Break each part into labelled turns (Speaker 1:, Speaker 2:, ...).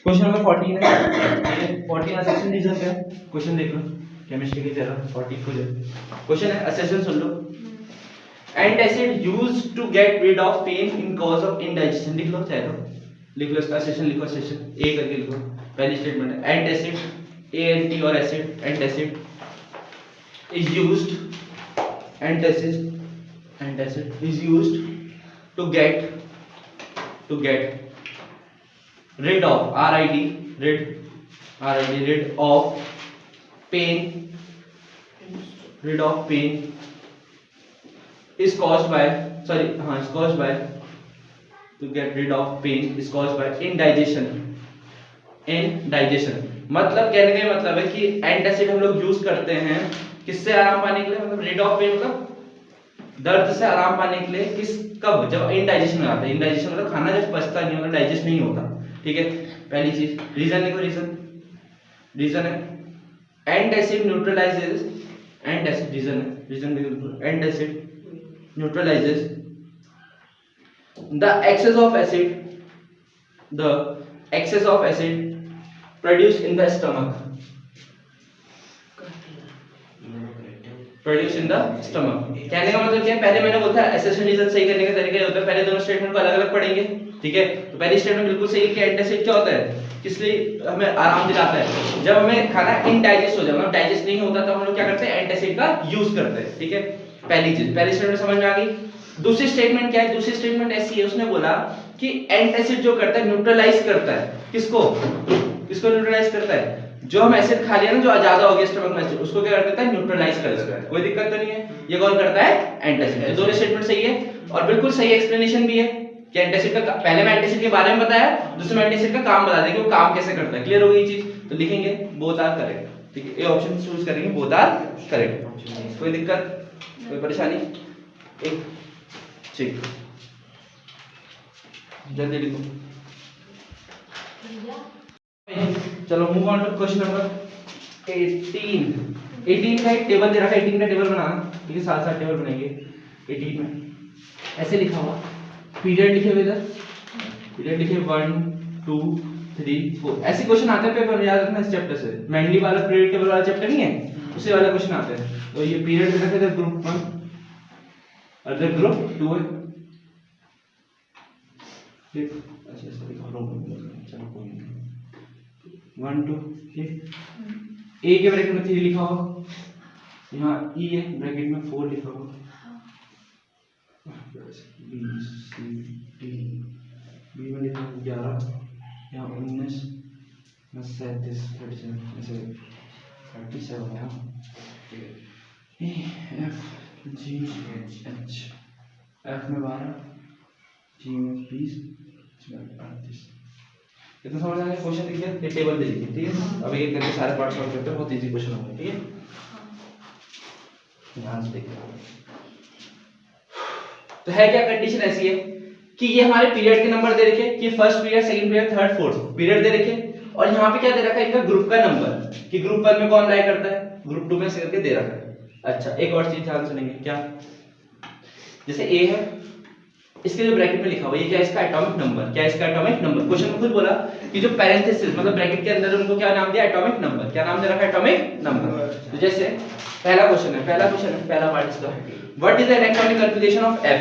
Speaker 1: Question number 14 है। 14 असेशन reason का है। क्वेश्चन देख लो, केमिस्ट्री की तरह 14 को क्वेश्चन है, असेशन सुन लो। Antacid used to get rid of pain in cause of indigestion. लिख लो चाहे तो, लिख लो इसका सेशन, लिखो सेशन ए करके लिखो। पहली स्टेटमेंट है एंटासिड, ए एन टी और acid, antacid is used, antacid is used to get rid of rid of pain is caused by to get rid of pain is caused by indigestion। मतलब कहने का मतलब है कि antacid हम लोग use करते हैं किससे आराम पाने के लिए, मतलब rid of pain मतलब दर्द से आराम पाने के लिए। किस कब, जब इंडाइजेशन में आता है। इंडाइजेशन मतलब खाना जब पचता नहीं होता, डाइजेस्ट नहीं होता, ठीक है। पहली चीज रीजन देखो, रीजन है एंटासिड न्यूट्रलाइजेस, एंटासिड रीजन देखो, antacid neutralises the excess of acid produced in the stomach, कहने का मतलब क्या है, पहले मैंने बोला था असेशन रीजन सही करने का तरीका होता है, पहले दोनों स्टेटमेंट को अलग अलग पढ़ेंगे, ठीक है। तो पहली स्टेटमेंट बिल्कुल सही है कि एंटासिड क्या होता है, किस लिए हमें आराम दिलाता है। जब हमें खाना इनडाइजेस्ट हो जाए, मतलब डाइजेस्ट नहीं होता, तो हम लोग क्या करते हैं, एंटासिड का यूज करते हैं, ठीक है। पहली चीज, पहली स्टेटमेंट समझ में आ गई। दूसरी स्टेटमेंट क्या है, दूसरी स्टेटमेंट ऐसी है, उसने बोला कि एंटासिड जो करता है न्यूट्रलाइज करता है, किसको न्यूट्रलाइज करता है, जो हम एसिड खा लिया ना, जो ज्यादा हो गया स्टमक में एसिड, उसको क्या कर देता है, न्यूट्रलाइज कर देता है। कोई दिक्कत तो नहीं है, ये कौन करता है, एंटासिड। दोनों स्टेटमेंट सही है और बिल्कुल सही एक्सप्लेनेशन भी है कि एंटासिड का, पहले मैं एंटासिड के बारे में बताया, दूसरे में एंटासिड का काम बता दें कि वो काम कैसे करता है। क्लियर हो गई चीज, तो लिखेंगे बोथ आर करेक्ट, ठीक है। ये ऑप्शन चूज करेंगे, बोथ आर करेक्ट। कोई दिक्कत, कोई परेशानी, एक ठीक, जल्दी लिखो। चलो move on to question number 18 का एक टेबल दे रखा है, 18 का टेबल बनाना, ठीक है, साथ साथ टेबल बनाएंगे। 18 में ऐसे लिखा हुआ, पीरियड लिखे हुए इधर, पीरियड लिखे 1 2 3 4, ऐसे क्वेश्चन आते हैं पेपर में, याद रखना इस चैप्टर से। मैंडली वाला पीरियड टेबल वाला चैप्टर नहीं है, उसी वाला क्वेश्चन आते हैं। तो ये पीरियड दे रखा है, ग्रुप 1 और ग्रुप 2 है, ठीक। अच्छा ऐसे लिखा रहा हूं, चलो कोई नहीं, 1 2 ठीक। ए के ब्रैकेट में 3 लिखा हो, यहाँ ई है ब्रैकेट में 4 लिखा हो, बी सी डी, बी में लिखा 11, यहाँ 19, 37 37 यहाँ, A F G H, F में 12, जी में 20, इसमें 38। इतना समझ आ गया। क्वेश्चन दिख गया, ये टेबल दे दीजिए, ठीक है। अब ये करके सारे पार्ट सॉल्व करते हैं, बहुत इजी क्वेश्चन होगा, ठीक है। ध्यान से देखिए, तो है क्या, कंडीशन ऐसी है कि ये हमारे पीरियड के नंबर दे रखे, कि first period, second period, third fourth period दे रखे, और यहाँ पे क्या दे रखा है, इनका ग्रुप का नंबर, कि ग्रुप 1 में कौन लाई करता है, ग्रुप 2 में से करके दे रखा है। अच्छा एक और चीज ध्यान सुनेंगे, क्या, जैसे ए है, इसके जो ब्रैकेट में लिखा हुआ, ये क्या है, इसका एटॉमिक नंबर, क्या है इसका एटॉमिक नंबर। क्वेश्चन में खुद बोला कि जो पैरेंथेसिस मतलब ब्रैकेट के अंदर उनको क्या नाम दिया, एटॉमिक नंबर, क्या नाम दे रखा है, एटॉमिक नंबर। तो जैसे पहला क्वेश्चन है, पहला पार्ट इसका, what is the electronic configuration of F,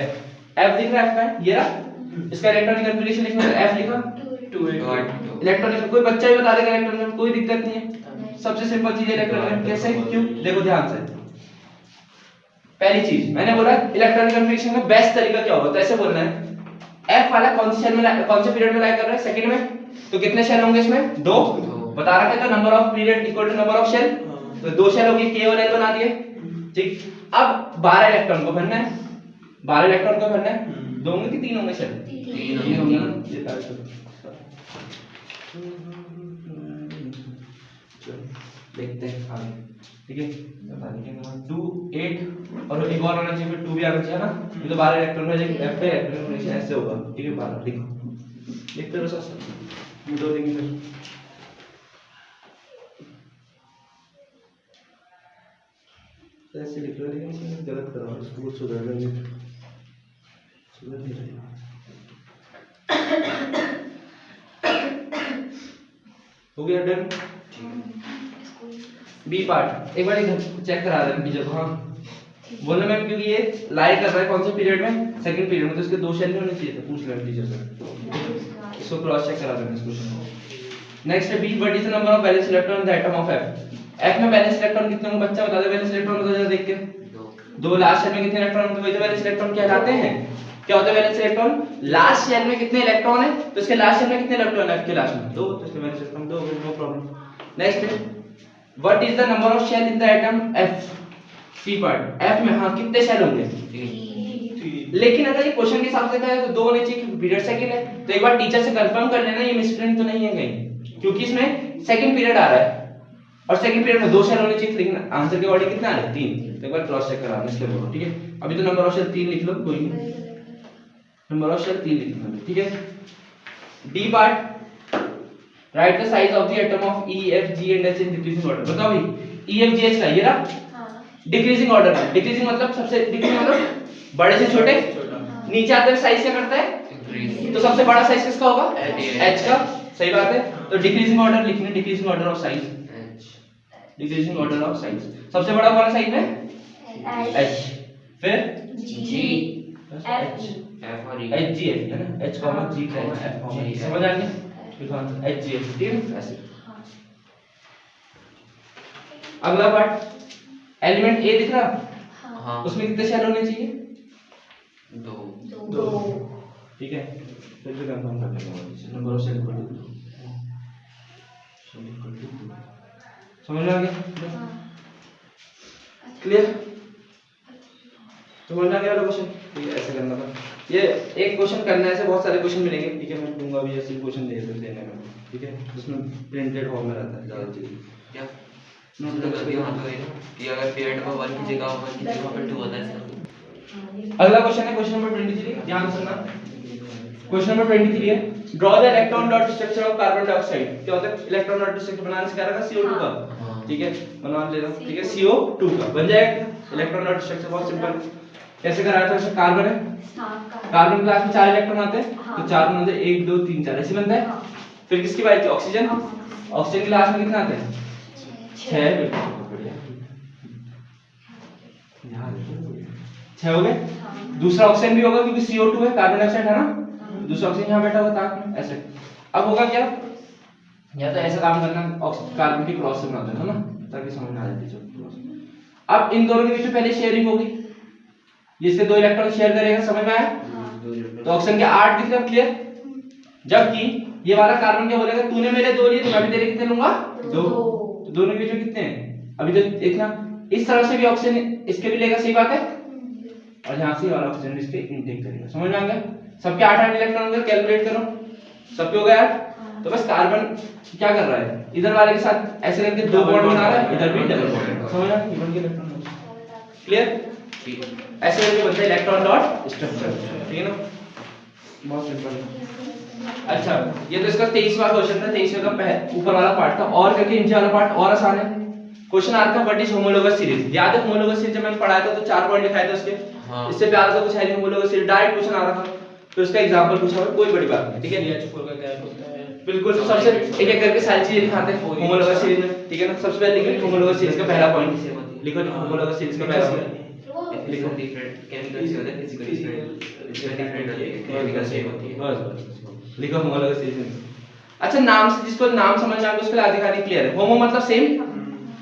Speaker 1: F दिख रहा है, एफ का ये रहा, इसका इलेक्ट्रॉनिक कन्फिगरेशन लिखना है, एफ लिखा 2 इलेक्ट्रॉनिक, कोई बच्चा भी बता देगा इलेक्ट्रॉनिक, कोई दिक्कत नहीं है, सबसे सिंपल चीज है इलेक्ट्रॉनिक। कैसे, क्यों, देखो ध्यान से। पहली चीज मैंने बोला इलेक्ट्रॉनिक कन्फिगरेशन का बेस्ट तरीका क्या होगा, तो ऐसे बोलना है, एफ वाला कौन से शेल में, कौन से पीरियड में लाई कर रहा है, सेकंड में, तो कितने शेल होंगे इसमें, 2 बता रखा है, तो number of period equal to number of shell, तो 2 शेल होगी, के और एल बना दिए, ठीक। अब 12 इलेक्ट्रॉन को भरना है, 12 इलेक्ट्रॉन को भरना है, 2 होंगे कि 3 होंगे शेल, 3 होंगे ना, ये देखते हैं आगे, ठीक है। बता देंगे 2 8 और एक और होना चाहिए, 2 भी आना चाहिए ना, ये तो 12 इलेक्ट्रॉन है, लेकिन एफ पे इलेक्ट्रॉन कॉन्फिगरेशन ऐसे होगा, ठीक है। 12 लिखो, देखते रहो सर, दो देंगे फिर, ऐसे लिख लो, लेकिन इसमें गलत कर रहा हूं, इसको सुधार लेंगे, सुधार नहीं रहा। हो गया डन। बी पार्ट एक बार चेक करा देना टीचर को। हाँ बोलना मैम क्योंकि ये लाई कर रहा है कौन से पीरियड में, सेकंड पीरियड में, तो इसके दो शेल नहीं होने चाहिए थे, पूछ लेना टीचर से, इसको क्रॉस चेक करा देना इस क्वेश्चन को। नेक्स्ट है B, what is the number of valence electron in the atom of F. F में वैलेंस इलेक्ट्रॉन कितने होंगे बच्चा बता दे, वैलेंस इलेक्ट्रॉन बता जरा देख के। दो लास्ट शेल में कितने इलेक्ट्रॉन होते हैं, वही तो वैलेंस इलेक्ट्रॉन कहलाते हैं। क्या होता है वैलेंस इलेक्ट्रॉन, लास्ट शेल में कितने इलेक्ट्रॉन है, तो इसके लास्ट शेल में कितने इलेक्ट्रॉन है, एफ के लास्ट में दो, तो इसके वैलेंस इलेक्ट्रॉन दो, नो प्रॉब्लम। नेक्स्ट है what is the number of shell in the atom F. C part F में हाँ कितने शेल होंगे, लेकिन अगर ये क्वेश्चन के हिसाब से कहे तो दो होने चाहिए क्योंकि पीरियड सेकंड है, तो एक बार टीचर से कंफर्म कर लेना ये मिसप्रिंट तो नहीं है कहीं, क्योंकि इसमें सेकंड पीरियड आ रहा है और सेकंड पीरियड में दो शेल होने चाहिए, लेकिन आंसर के अकॉर्डिंग कितना आ रहा है, 3। तो एक बार क्रॉस चेक करा इसलिए बोलो, ठीक है। अभी तो नंबर ऑफ शेल 3 लिख लो, कोई नहीं, नंबर ऑफ शेल 3 लिखना है, ठीक है। D part right the size of the atom of E F G and H in decreasing order. बताओ भाई ई एफ जी एच का ये रहा डिक्रीजिंग ऑर्डर में, डिक्रीजिंग मतलब सबसे डिक्रीजिंग मतलब बड़े से छोटे, नीचे आते हुए साइज क्या करता है, तो सबसे बड़ा साइज किसका होगा, h का, सही बात है। तो डिक्रीजिंग ऑर्डर लिखने, decreasing order of size, decreasing order of size, सबसे बड़ा कौन साइज में h, फिर g f और e, h g f है ना, h g का f समझ आ गया, h g f, ठीक है ऐसे। अगला पार्ट एलिमेंट a दिख रहा, हाँ उसमें कितने शेल होने चाहिए, दो, ठीक है। फिर भी कंफर्म कर लेंगे number of shell equal to, समझ में आ गया, क्लियर, समझ में आ गया वाला क्वेश्चन, ठीक है ऐसे करना था। ये एक क्वेश्चन करना है, ऐसे बहुत सारे क्वेश्चन मिलेंगे, ठीक है मैं दूंगा अभी ऐसे क्वेश्चन देने में, ठीक है जिसमें प्रिंटेड फॉर्म में रहता है ज्यादा चीज क्या नोट कर दिया वहां पे कि अगर पीरियड में 1 की जगह 1 की जगह पर 2 होता है। अगला क्वेश्चन है क्वेश्चन नंबर 23, ध्यान सुनना। क्वेश्चन नंबर 23 है draw the electron dot structure of carbon dioxide. क्या होता है इलेक्ट्रॉन डॉट स्ट्रक्चर बनाने से क्या रहेगा, CO2 का, ठीक है बना ले रहा हूं, ठीक है CO2 का बन जाएगा इलेक्ट्रॉन डॉट स्ट्रक्चर, बहुत सिंपल। कैसे कराया था, कार्बन है, कार्बन क्लास में 4 इलेक्ट्रॉन आते हैं, तो 4 में 1 2 3 4 ऐसे बनता है। फिर किसकी बात की, ऑक्सीजन, ऑक्सीजन की क्लास में कितने आते हैं 6, 6 हो गए। दूसरा ऑक्सीजन भी होगा क्योंकि CO2 है, कार्बन डाइऑक्साइड है ना, दूसरा ऑक्सीजन यहां बैठा हुआ ताप में ऐसे। अब होगा क्या, या तो ऐसा काम करना कार्बन की क्रॉस से बना देना है ना, ताकि समझ में आ जाए जो। अब इन दोनों के बीच में पहले शेयरिंग होगी, जिसके 2 इलेक्ट्रॉन शेयर करेगा, समझ में आया, तो ऑक्सीजन के 8 दिख रहा क्लियर। जबकि ये वाला कार्बन क्या बोलेगा, तूने मेरे 2 लिए तो मैं भी तेरे कितने लूंगा 2, तो दोनों के बीच में कितने हैं, अभी तो देखना इस तरह से भी ऑक्सीजन इसके भी लेगा, सही बात है, और यहां से वाला ऑक्सीजन इसके इनटेक करेगा, समझ में आ गया। सबके 8 इलेक्ट्रॉन होंगे, कैलकुलेट करो, सबके हो गए 8। तो बस कार्बन क्या कर रहा है, इधर वाले के साथ ऐसे करके 2 बॉन्ड बना रहा है, इधर भी डबल बॉन्ड, समझ आ गया, के इलेक्ट्रॉन क्लियर, ऐसे करके बनता है इलेक्ट्रॉन डॉट स्ट्रक्चर, ठीक है ना, बहुत सिंपल है। अच्छा ये तो इसका 23वां क्वेश्चन था, 23वें का ऊपर वाला पार्ट था, और करके नीचे वाला पार्ट और आसान है। क्वेश्चन आता है व्हाट इज होमोलोगस सीरीज। याद है होमोलोगस सीरीज जब मैंने पढ़ाया था तो 4 पॉइंट लिखाए थे उसके, हाँ। इससे प्यारा सा कुछ है नहीं, होमोलोगस सीरीज डायरेक्ट क्वेश्चन आ रहा था, तो इसका एग्जांपल पूछा हुआ, कोई बड़ी बात नहीं, ठीक है DH4 का क्या होता है, बिल्कुल सबसे एक एक करके सारी चीजें दिखाते हैं होमोलोगस सीरीज में, ठीक है ना। सबसे पहले लिखो होमोलोगस सीरीज का पहला पॉइंट लिखो, होमोलोगस सीरीज का पहला पॉइंट लिखो, डिफरेंट केमिकल से होता है, फिजिकल डिफरेंट केमिकल से होती है, बस लिखो होमोलोगस सीरीज। अच्छा नाम से जिसको नाम समझ आ गया उसके लिए आगे खाली क्लियर है। होमो मतलब सेम,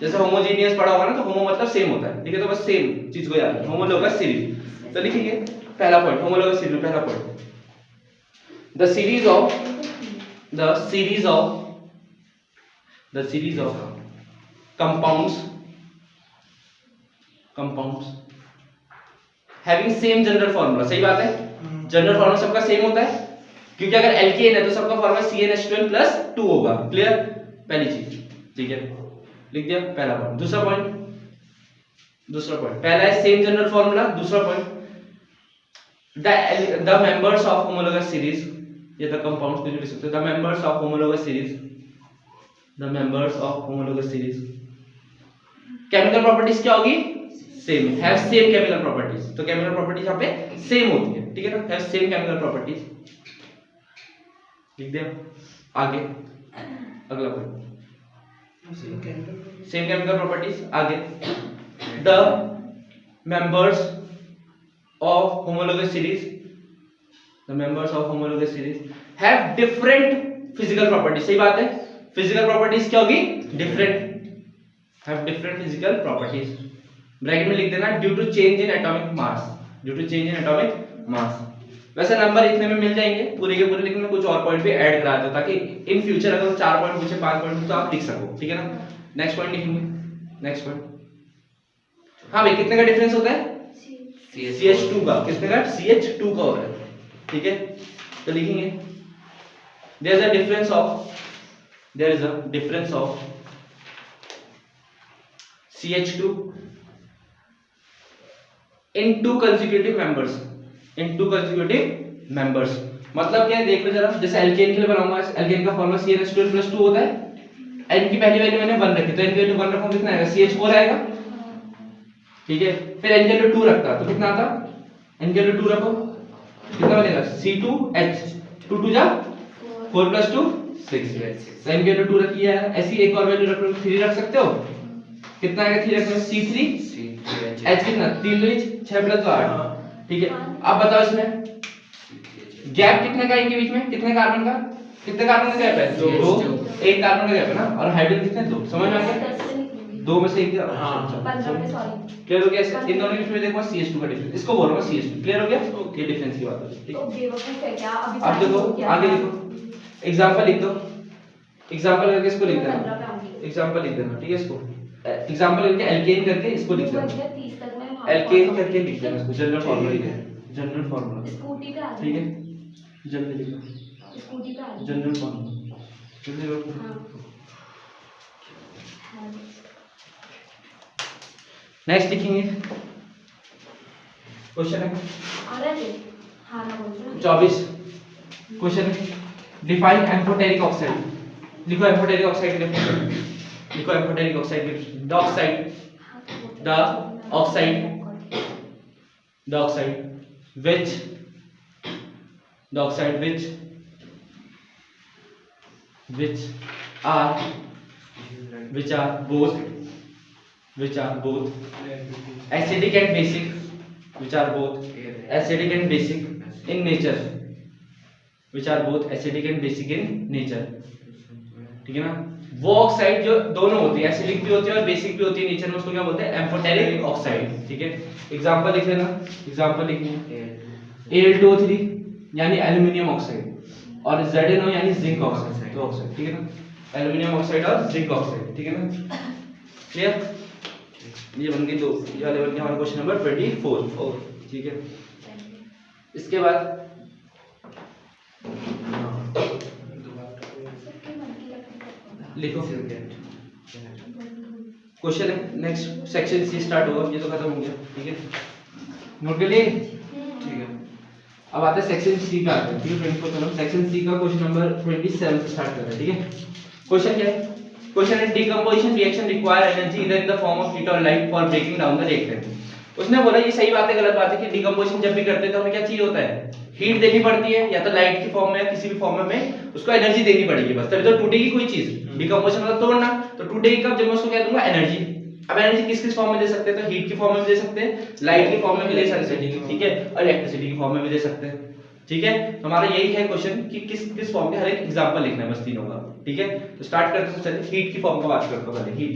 Speaker 1: जैसे होमोजेनियस पढ़ा होगा ना, तो होमो मतलब सेम होता है, ठीक है, तो बस सेम चीज को याद रखना, होमोलोगस सीरीज। तो लिखिए पहला पॉइंट, होमोलोगस सीरीज पहला point, the series of compounds having same general formula, सही बात है, जनरल फार्मूला सबका सेम होता है, क्योंकि अगर एल्केन है तो सबका फार्मूला CnH12+2 होगा, क्लियर, पहली चीज, ठीक है, लिख दिया पहला पॉइंट। दूसरा पॉइंट पहला है सेम जनरल फार्मूला, दूसरा point the members of homologous series, ये द कंपाउंड्स को लिख सकते हो, the members of homologous series, chemical properties क्या होगी, same, have same chemical properties, तो केमिकल प्रॉपर्टीज यहां पे सेम होती है, ठीक है ना, हैव सेम केमिकल प्रॉपर्टीज, लिख दिया। आगे अगला पॉइंट सेम केमिकल प्रॉपर्टीज। आगे the members of homologous series, the members of homologous series have different physical properties. सही बात है, फिजिकल प्रॉपर्टीज क्या होगी? Different, have different physical properties. Bracket में लिख देना due to change in atomic mass, due to change in atomic mass. वैसे number इतने में मिल जाएंगे पूरे के पूरे, लेकिन मैं कुछ और पॉइंट भी ऐड करा दूं ताकि इन फ्यूचर अगर 4 पॉइंट पूछे 5 पॉइंट तो आप लिख सको, ठीक है ना। नेक्स्ट पॉइंट लिखेंगे, नेक्स्ट पॉइंट। हाँ भाई, कितने का डिफरेंस होता है? CH2 का, कितने का? CH2 का होता है, ठीक है। तो लिखेंगे there is a difference of CH2 in two consecutive members। मतलब क्या है देख लो जरा, जैसे एल्केन के लिए बनाऊंगा, एल्केन का फॉर्मूला CnH2n+2 होता है। n की पहली वैल्यू मैंने 1 रखी, तो n की वैल्यू 1 रखूं कितना आएगा? CH4 आएगा, ठीक है। फिर n की वैल्यू 2 रखता तो कितना आता? n की वैल्यू 2 रखो, कितना बनेगा? C2H, 2 2 जा 4 + 2 6, n की वैल्यू 2 रखी है। ऐसी एक और वैल्यू रख लो, 3 रख सकते हो, कितना आएगा 3 रखने में? C3 H कितना? 3 2 6 + 2 8, ठीक है। अब बताओ इसमें गैप कितने का इनके बीच में? कितने कार्बन का? कितने कार्बन का गैप है? 2, एक कार्बन का गैप है ना। और हाइड्रोजन कितने? 2। समझ में आ गया? 2 में से एक। हां 15 में, सॉरी क्लियर हो गया? इन दोनों के बीच में देखो CH2 का डिफरेंस, इसको बोल रहा हूं CH2। क्लियर हो गया? ये डिफरेंस की बात हो रही है,
Speaker 2: तो बेवकूफ है क्या? अभी
Speaker 1: अब देखो आगे लिखो, एग्जांपल लिख दो, एग्जांपल करके इसको लिख देना, एग्जांपल लिख देना, ठीक है। इसको एग्जांपल करके एल्केन करके इसको लिख देना, एल्केन करके लिख देना इसको, जनरल फार्मूला लिख देना, जनरल फार्मूला
Speaker 2: स्कूटी पे आ गया,
Speaker 1: ठीक है। जल्दी लिखो,
Speaker 2: स्कूटी पे आ गया,
Speaker 1: जनरल फार्मूला जल्दी लिखो।
Speaker 2: हां
Speaker 1: नेक्स्ट लिखेंगे, क्वेश्चन है
Speaker 2: आ रहा है। हां ना बोल
Speaker 1: 24 क्वेश्चन है, डिफाइन एम्फोटेरिक ऑक्साइड। लिखो एम्फोटेरिक ऑक्साइड की डेफिनेशन, लिखो एम्फोटेरिक ऑक्साइड की, the oxide which are both acidic and basic, which are both acidic and basic in nature, which are both acidic and basic in nature, ठीक है ना। वो oxide जो दोनों होती है, एसिडिक भी होती है और बेसिक भी होती है नेचर में, उसको क्या बोलते हैं? एम्फोटेरिक ऑक्साइड, ठीक है। एग्जांपल लिख लेना, एग्जांपल लिखेंगे Al2O3 यानी एल्युमिनियम ऑक्साइड, और ZnO यानी जिंक ऑक्साइड, तो ऑक्साइड, ठीक है ना। एल्युमिनियम ऑक्साइड और जिंक ऑक्साइड, ठीक है ना। क्लियर? ये बन गई दो, ये वाले बन गया हमारा क्वेश्चन नंबर 24, ठीक है। इसके बाद लिखो क्वेश्चन है, नेक्स्ट सेक्शन सी स्टार्ट होगा, ये तो खत्म हो गया, ठीक है। नोट कर लिए? ठीक है। अब आते हैं सेक्शन सी का, ठीक है। 24 कलम सेक्शन सी का क्वेश्चन नंबर 27 से स्टार्ट कर रहे हैं, ठीक है। क्वेश्चन क्या है? क्वेश्चन है डिकम्पोजिशन रिएक्शन रिक्वायर एनर्जी इधर in the form of heat और light for breaking down the reactant. उसने बोला ये सही बात है गलत बात है कि डिकम्पोजिशन जब भी करते हैं तो हमें क्या चाहिए होता है? हीट देनी पड़ती है, या तो लाइट की फॉर्म में या किसी भी फॉर्म में हमें उसको एनर्जी देनी पड़ेगी, बस तभी तो टूटेगी कोई चीज। डिकम्पोजिशन मतलब तोड़ना, तो टूटेगी कब? जब मैं उसको क्या दूंगा? एनर्जी। अब एनर्जी किस किस फॉर्म में दे सकते हैं? तो हीट की फॉर्म में भी दे सकते हैं, लाइट की फॉर्म में भी दे सकते हैं, ठीक है, और इलेक्ट्रिसिटी की फॉर्म में भी दे सकते हैं, ठीक है। तो हमारा यही है क्वेश्चन कि किस किस फॉर्म के हर एक एग्जांपल लिखना है, बस तीनों का, ठीक है। तो स्टार्ट करते हैं, चलिए हीट की फॉर्म का बात करते हैं पहले। हीट,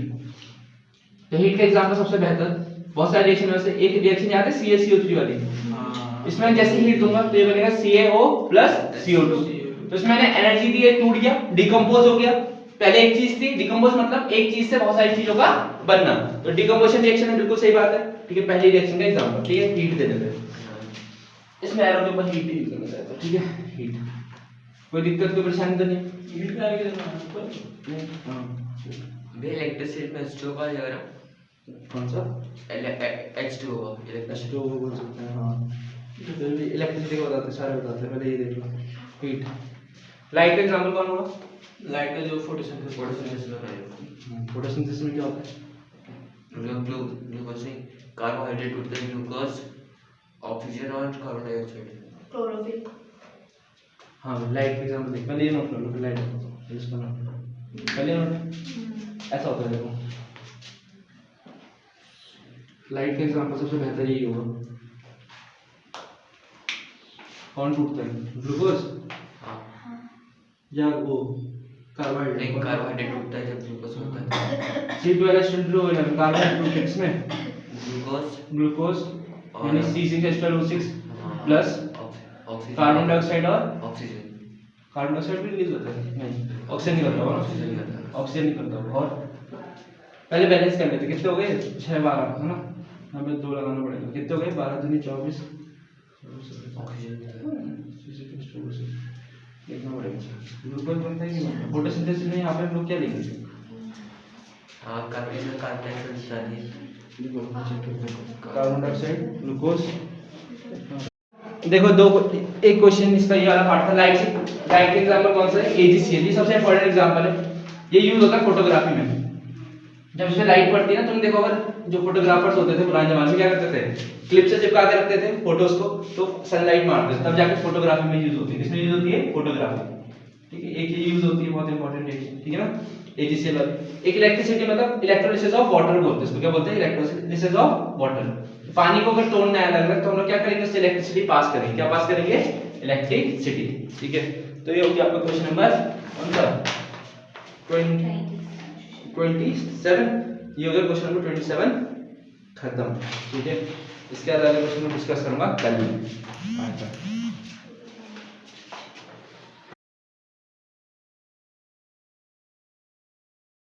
Speaker 1: तो हीट का एग्जांपल सबसे बेहतर, बहुत सारे रिएक्शन में से एक रिएक्शन याद है CaCO3 वाली, इसमें जैसे हीट दूंगा तो ये बनेगा CaO + CO2, तो इसमें मैंने एनर्जी दी है, टूट गया, डिकम्पोज हो गया। पहले एक चीज थी, डिकम्पोज मतलब एक चीज से बहुत सारी चीजों का बनना, तो डिकम्पोजिशन रिएक्शन में बिल्कुल सही बात है, ठीक है। पहले रिएक्शन का एग्जांपल, ठीक है, हीट दे देते हैं, इसमें एरो के ऊपर हीट यूज करना चाहता हूं, ठीक है। हीट, कोई दिक्कत कोई परेशानी तो नहीं? हीट का आगे देना, हां
Speaker 3: बे इलेक्ट्रिसिटी में H2O का जगह
Speaker 1: कौन सा?
Speaker 3: H2O
Speaker 1: H2O बोल सकते हैं, हां। इलेक्ट्रिसिटी का बताते सारे बताते हैं, पहले ये देख लो। हीट, लाइट का एग्जांपल कौन होगा?
Speaker 4: लाइट का जो फोटोसिंथेसिस
Speaker 3: में है।
Speaker 1: फोटोसिंथेसिस में क्या होता है?
Speaker 3: ग्लूकोज नहीं, कार्बोहाइड्रेट टूटते हैं, ग्लूकोज, ऑक्सीजन और कार्बन डाइऑक्साइड,
Speaker 2: क्लोरोफिल।
Speaker 1: हाँ, लाइट का एग्जांपल देख, पहले ये नोट कर लो, लाइट इसको नोट पहले नोट। ऐसा होता है देखो, लाइट का एग्जांपल सबसे बेहतर यही होगा। कौन टूटता है, ग्लूकोज
Speaker 3: हाँ
Speaker 1: या वो
Speaker 3: नहीं,
Speaker 1: कार्बोहाइड्रेट?
Speaker 3: कार्बोहाइड्रेट टूटता है जब ग्लूकोज होता है।
Speaker 1: C12H22 कार्बोहाइड्रेट किसमें,
Speaker 3: ग्लूकोज
Speaker 1: ग्लूकोज यानी C6H12O6
Speaker 3: हाँ,
Speaker 1: प्लस
Speaker 3: ऑक्सीजन
Speaker 1: कार्बन डाइऑक्साइड और
Speaker 3: ऑक्सीजन
Speaker 1: कार्बन डाइऑक्साइड भी रिलीज होता है, नहीं ऑक्सीजन निकलता होगा,
Speaker 3: ऑक्सीजन निकलता है।
Speaker 1: ऑक्सीजन निकलता होगा। और पहले बैलेंस कर लेते, कितने हो गए 6 12 है ना, यहाँ पे 2 लगाना पड़ेगा, कितने हो गए 12 दूनी 24
Speaker 3: ऑक्सीजन निकलता है।
Speaker 1: देखना पड़ेगा। ग्लूकोज बनता है कि नहीं, फोटोसिंथेसिस में यहाँ पे हम लोग क्या लेंगे,
Speaker 3: हाँ carbon dioxide
Speaker 1: carbon dioxide glucose. देखो दो, एक क्वेश्चन इसका ये वाला पार्ट था, लाइट का एग्जांपल कौन सा है, AgCl, ये सबसे इंपॉर्टेंट एग्जांपल है। ये यूज होता है फोटोग्राफी में, जब इसमें लाइट पड़ती है ना, तुम देखो अगर जो फोटोग्राफर्स होते थे पुराने जमाने में क्या करते थे, क्लिप से चिपका के रखते थे फोटोज को, तो सनलाइट मारते थे, तब जाके फोटोग्राफी में यूज होती है। किसमें यूज होती है, फोटोग्राफी, ठीक है। एक ये यूज होती है बहुत इंपॉर्टेंट है, ठीक है ना, AgCl वाली। एक इलेक्ट्रिसिटी मतलब इलेक्ट्रोलिसिस ऑफ वाटर बोलते हैं इसको, क्या बोलते हैं, इलेक्ट्रोलिसिस ऑफ वाटर। पानी को अगर तोड़ना है अलग अलग, तो हम लोग क्या करेंगे, उससे इलेक्ट्रिसिटी पास करेंगे, क्या पास करेंगे, इलेक्ट्रिसिटी, ठीक है। तो ये हो गया आपका क्वेश्चन नंबर कौन सा 27, ये हो गया क्वेश्चन नंबर 27 खत्म, ठीक है। इसके अलावा क्वेश्चन में डिस्कस करूंगा कल।